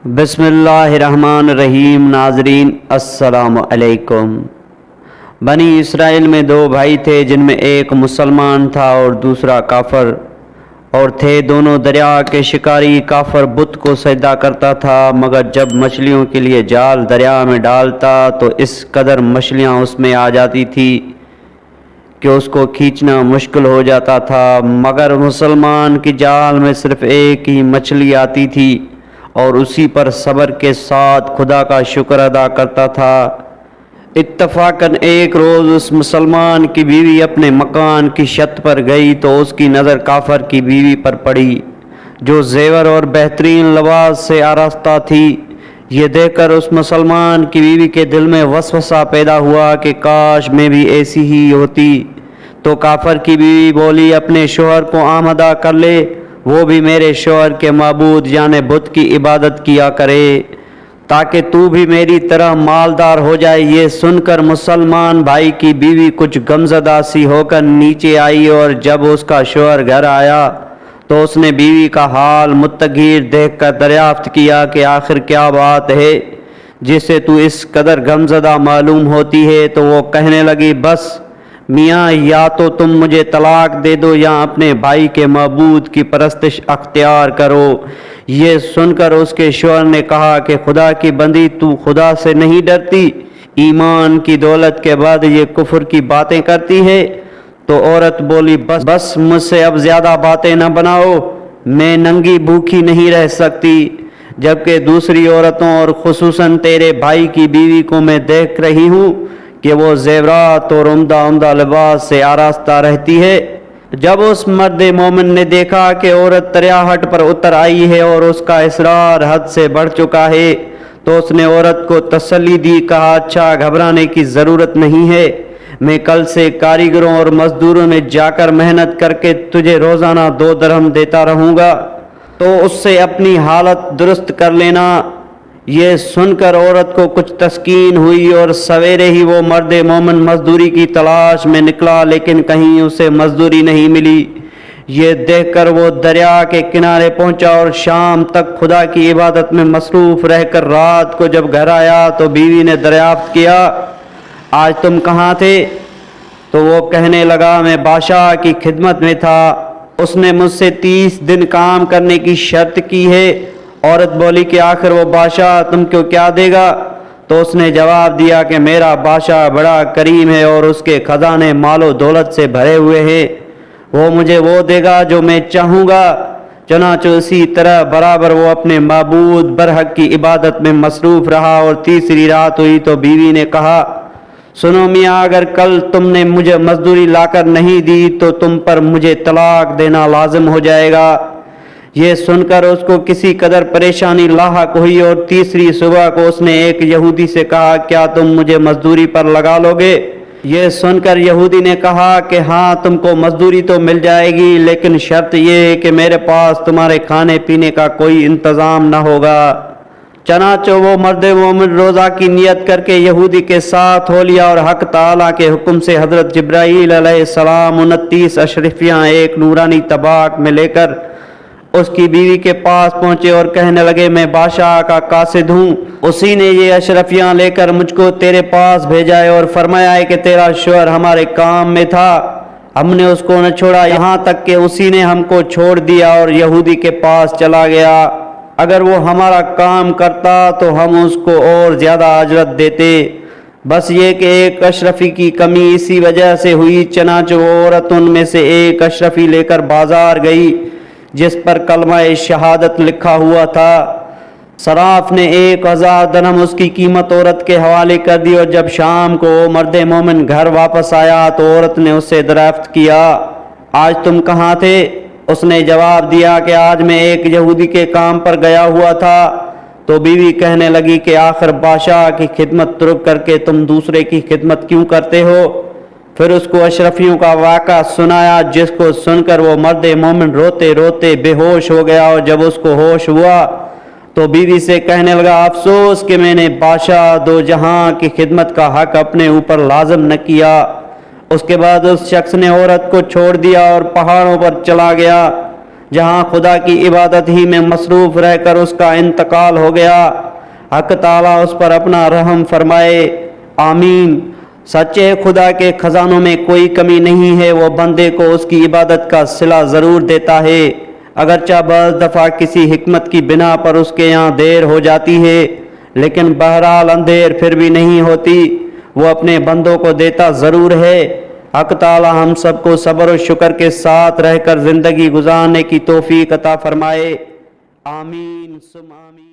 بسم اللہ الرحمن الرحیم۔ ناظرین السلام علیکم۔ بنی اسرائیل میں دو بھائی تھے، جن میں ایک مسلمان تھا اور دوسرا کافر، اور تھے دونوں دریا کے شکاری۔ کافر بت کو سجدہ کرتا تھا، مگر جب مچھلیوں کے لیے جال دریا میں ڈالتا تو اس قدر مچھلیاں اس میں آ جاتی تھی کہ اس کو کھینچنا مشکل ہو جاتا تھا، مگر مسلمان کی جال میں صرف ایک ہی مچھلی آتی تھی اور اسی پر صبر کے ساتھ خدا کا شکر ادا کرتا تھا۔ اتفاقاً ایک روز اس مسلمان کی بیوی اپنے مکان کی چھت پر گئی تو اس کی نظر کافر کی بیوی پر پڑی، جو زیور اور بہترین لباس سے آراستہ تھی۔ یہ دیکھ کر اس مسلمان کی بیوی کے دل میں وسوسہ پیدا ہوا کہ کاش میں بھی ایسی ہی ہوتی۔ تو کافر کی بیوی بولی، اپنے شوہر کو آمادہ کر لے، وہ بھی میرے شوہر کے معبود یعنی بت کی عبادت کیا کرے، تاکہ تو بھی میری طرح مالدار ہو جائے۔ یہ سن کر مسلمان بھائی کی بیوی کچھ غمزدہ سی ہو کر نیچے آئی، اور جب اس کا شوہر گھر آیا تو اس نے بیوی کا حال متغیر دیکھ کر دریافت کیا کہ آخر کیا بات ہے جس سے تو اس قدر غمزدہ معلوم ہوتی ہے۔ تو وہ کہنے لگی، بس میاں، یا تو تم مجھے طلاق دے دو یا اپنے بھائی کے معبود کی پرستش اختیار کرو۔ یہ سن کر اس کے شوہر نے کہا کہ خدا کی بندی، تو خدا سے نہیں ڈرتی؟ ایمان کی دولت کے بعد یہ کفر کی باتیں کرتی ہے۔ تو عورت بولی، بس مجھ سے اب زیادہ باتیں نہ بناؤ، میں ننگی بھوکی نہیں رہ سکتی، جبکہ دوسری عورتوں اور خصوصاً تیرے بھائی کی بیوی کو میں دیکھ رہی ہوں کہ وہ زیورات اور عمدہ لباس سے آراستہ رہتی ہے۔ جب اس مرد مومن نے دیکھا کہ عورت دریا ہٹ پر اتر آئی ہے اور اس کا اصرار حد سے بڑھ چکا ہے تو اس نے عورت کو تسلی دی، کہا، اچھا، گھبرانے کی ضرورت نہیں ہے، میں کل سے کاریگروں اور مزدوروں میں جا کر محنت کر کے تجھے روزانہ 2 درہم دیتا رہوں گا، تو اس سے اپنی حالت درست کر لینا۔ یہ سن کر عورت کو کچھ تسکین ہوئی، اور سویرے ہی وہ مرد مومن مزدوری کی تلاش میں نکلا، لیکن کہیں اسے مزدوری نہیں ملی۔ یہ دیکھ کر وہ دریا کے کنارے پہنچا اور شام تک خدا کی عبادت میں مصروف رہ کر رات کو جب گھر آیا تو بیوی نے دریافت کیا، آج تم کہاں تھے؟ تو وہ کہنے لگا، میں بادشاہ کی خدمت میں تھا، اس نے مجھ سے 30 دن کام کرنے کی شرط کی ہے۔ عورت بولی کہ آخر وہ بادشاہ تم کو کیا دے گا؟ تو اس نے جواب دیا کہ میرا بادشاہ بڑا کریم ہے اور اس کے خزانے مال و دولت سے بھرے ہوئے ہیں، وہ مجھے وہ دے گا جو میں چاہوں گا۔ چنانچہ اسی طرح برابر وہ اپنے معبود برحق کی عبادت میں مصروف رہا، اور تیسری رات ہوئی تو بیوی نے کہا، سنو میاں، اگر کل تم نے مجھے مزدوری لا کر نہیں دی تو تم پر مجھے طلاق دینا لازم ہو جائے گا۔ یہ سن کر اس کو کسی قدر پریشانی لاحق ہوئی، اور تیسری صبح کو اس نے ایک یہودی سے کہا، کیا تم مجھے مزدوری پر لگا لو گے؟ یہ سن کر یہودی نے کہا کہ ہاں، تم کو مزدوری تو مل جائے گی، لیکن شرط یہ ہے کہ میرے پاس تمہارے کھانے پینے کا کوئی انتظام نہ ہوگا۔ چنانچہ وہ مرد مومن روزہ کی نیت کر کے یہودی کے ساتھ ہو لیا، اور حق تعالیٰ کے حکم سے حضرت جبرائیل علیہ السلام 29 اشرفیاں ایک نورانی طباق میں لے کر اس کی بیوی کے پاس پہنچے اور کہنے لگے، میں بادشاہ کا قاصد ہوں، اسی نے یہ اشرفیاں لے کر مجھ کو تیرے پاس بھیجا ہے اور فرمایا ہے کہ تیرا شوہر ہمارے کام میں تھا، ہم نے اس کو نہ چھوڑا یہاں تک کہ اسی نے ہم کو چھوڑ دیا اور یہودی کے پاس چلا گیا۔ اگر وہ ہمارا کام کرتا تو ہم اس کو اور زیادہ اجرت دیتے، بس یہ کہ ایک اشرفی کی کمی اسی وجہ سے ہوئی۔ چنانچہ وہ عورت ان میں سے ایک اشرفی لے کر بازار گئی جس پر کلمہ شہادت لکھا ہوا تھا۔ صراف نے 1000 درہم اس کی قیمت عورت کے حوالے کر دی، اور جب شام کو مرد مومن گھر واپس آیا تو عورت نے اس سے دریافت کیا، آج تم کہاں تھے؟ اس نے جواب دیا کہ آج میں ایک یہودی کے کام پر گیا ہوا تھا۔ تو بیوی کہنے لگی کہ آخر بادشاہ کی خدمت ترک کر کے تم دوسرے کی خدمت کیوں کرتے ہو؟ پھر اس کو اشرفیوں کا واقعہ سنایا، جس کو سن کر وہ مرد مومن روتے روتے بے ہوش ہو گیا، اور جب اس کو ہوش ہوا تو بیوی سے کہنے لگا، افسوس کہ میں نے بادشاہ دو جہاں کی خدمت کا حق اپنے اوپر لازم نہ کیا۔ اس کے بعد اس شخص نے عورت کو چھوڑ دیا اور پہاڑوں پر چلا گیا۔ جہاں خدا کی عبادت ہی میں مصروف رہ کر اس کا انتقال ہو گیا۔ حق تعالیٰ اس پر اپنا رحم فرمائے، آمین۔ سچے خدا کے خزانوں میں کوئی کمی نہیں ہے، وہ بندے کو اس کی عبادت کا صلہ ضرور دیتا ہے، اگرچہ بعض دفعہ کسی حکمت کی بنا پر اس کے یہاں دیر ہو جاتی ہے، لیکن بہرحال اندیر پھر بھی نہیں ہوتی، وہ اپنے بندوں کو دیتا ضرور ہے۔ حق تعالی ہم سب کو صبر و شکر کے ساتھ رہ کر زندگی گزارنے کی توفیق عطا فرمائے، آمین ثم آمین۔